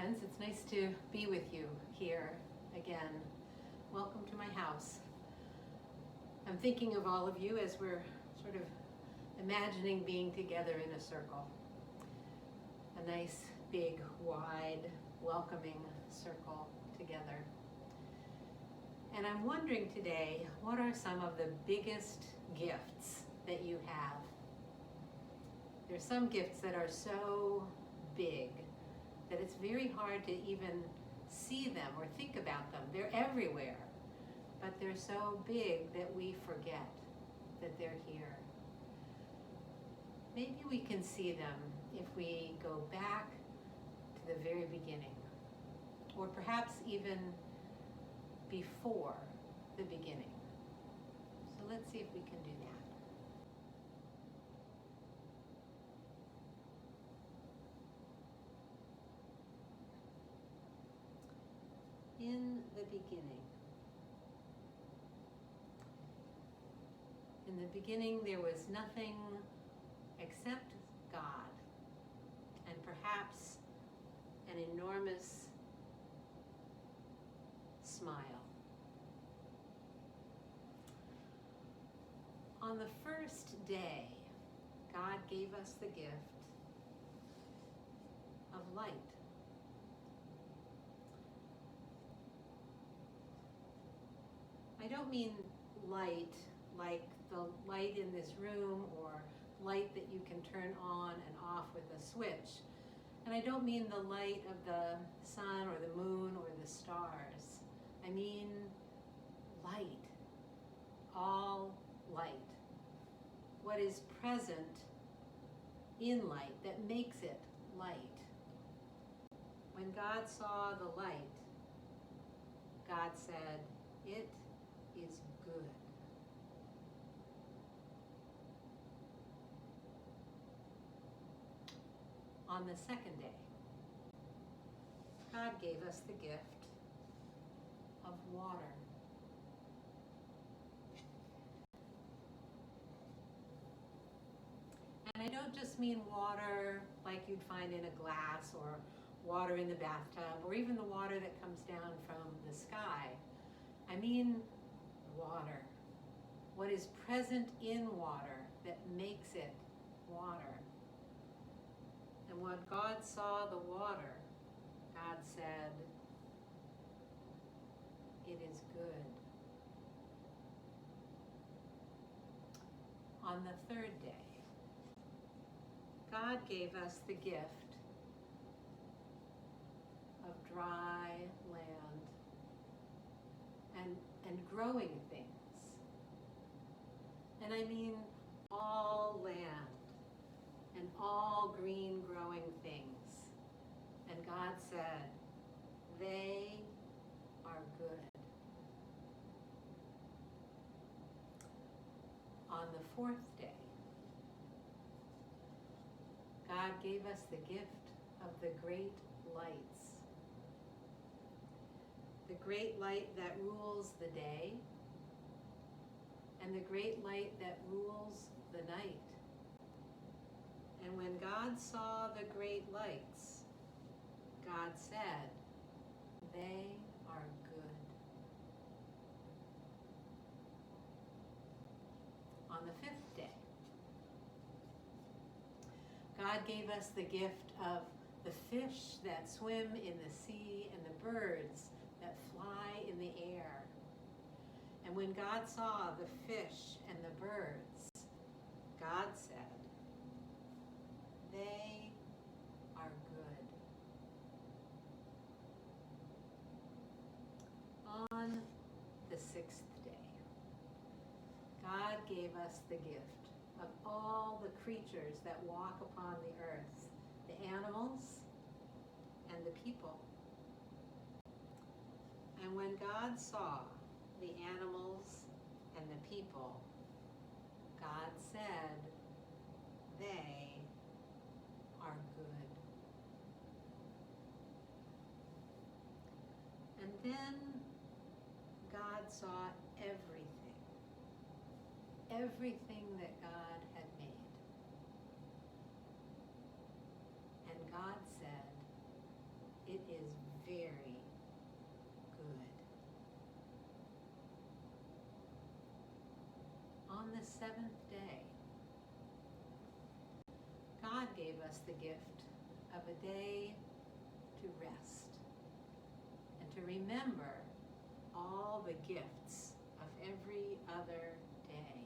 friends. It's nice to be with you here again. Welcome to my house. I'm thinking of all of you as we're sort of imagining being together in a circle. A nice, big, wide, welcoming circle together. And I'm wondering today, what are some of the biggest gifts that you have? There's some gifts that are so big that it's very hard to even see them or think about them. They're everywhere, but they're so big that we forget that they're here. Maybe we can see them if we go back to the very beginning, or perhaps even before the beginning. So let's see if we can do that. In the beginning. In the beginning, there was nothing except God, and perhaps an enormous smile. On the first day, God gave us the gift of light. I don't mean light like the light in this room or light that you can turn on and off with a switch. And I don't mean the light of the sun or the moon or the stars. I mean light, all light. What is present in light that makes it light. When God saw the light, God said, "It is good." On the second day, God gave us the gift of water. And I don't just mean water like you'd find in a glass or water in the bathtub or even the water that comes down from the sky. I mean water. What is present in water that makes it water. And when God saw the water, God said, "It is good." On the third day, God gave us the gift of dry land and growing things. And I mean all land and all green growing things. And God said, "They are good." On the fourth day, God gave us the gift of the great lights. The great light that rules the day, and the great light that rules the night. And when God saw the great lights, God said, "They are good." On the fifth day, God gave us the gift of the fish that swim in the sea and the birds that fly in the air. And when God saw the fish and the birds, God said, "They are good." On the sixth day, God gave us the gift of all the creatures that walk upon the earth, the animals and the people. And when God saw the animals and the people, God said, "They are good." And then God saw everything that God had made. And God said, "It is very good. On the seventh day, God gave us the gift of a day to rest and to remember all the gifts of every other day.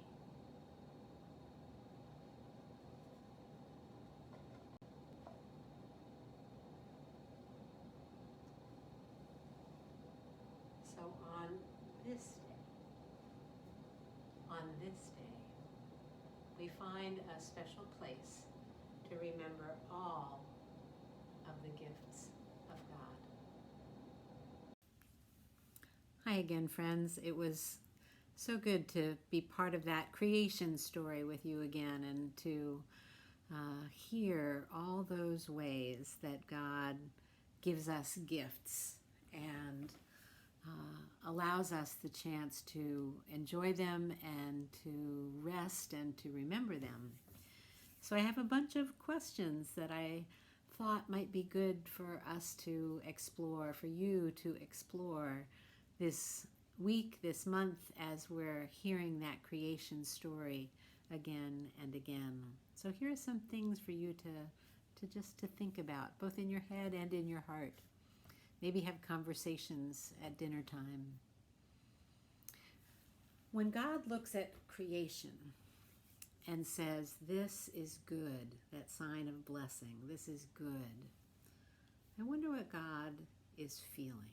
So on this day, we find a special place to remember all of the gifts of God. Hi again, friends. It was so good to be part of that creation story with you again and to hear all those ways that God gives us gifts and allows us the chance to enjoy them and to rest and to remember them. So I have a bunch of questions that I thought might be good for us to explore, for you to explore this week, this month, as we're hearing that creation story again and again. So here are some things for you to just to think about, both in your head and in your heart. Maybe have conversations at dinner time. When God looks at creation and says, this is good, that sign of blessing, this is good, I wonder what God is feeling.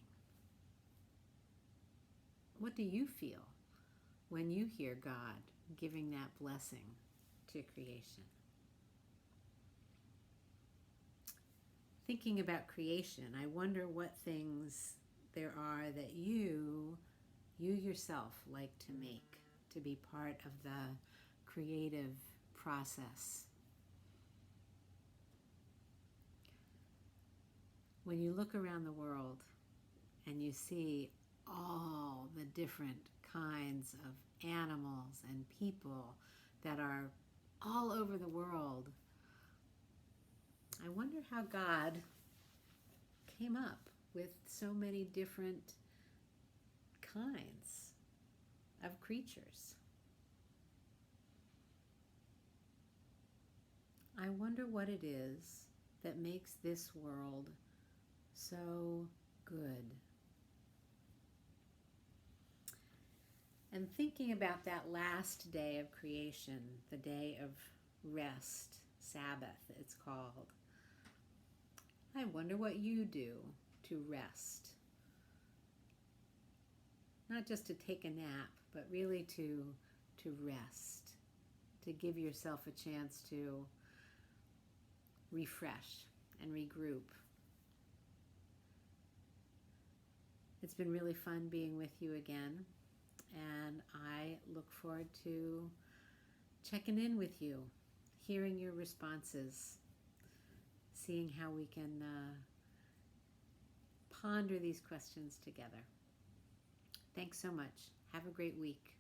What do you feel when you hear God giving that blessing to creation? Thinking about creation, I wonder what things there are that you yourself like to make, to be part of the creative process. When you look around the world and you see all the different kinds of animals and people that are all over the world, I wonder how God came up with so many different kinds of creatures. I wonder what it is that makes this world so good. And thinking about that last day of creation, the day of rest, Sabbath it's called, I wonder what you do to rest. Not just to take a nap, but really to rest, to give yourself a chance to refresh and regroup. It's been really fun being with you again, and I look forward to checking in with you, hearing your responses, seeing how we can ponder these questions together. Thanks so much. Have a great week.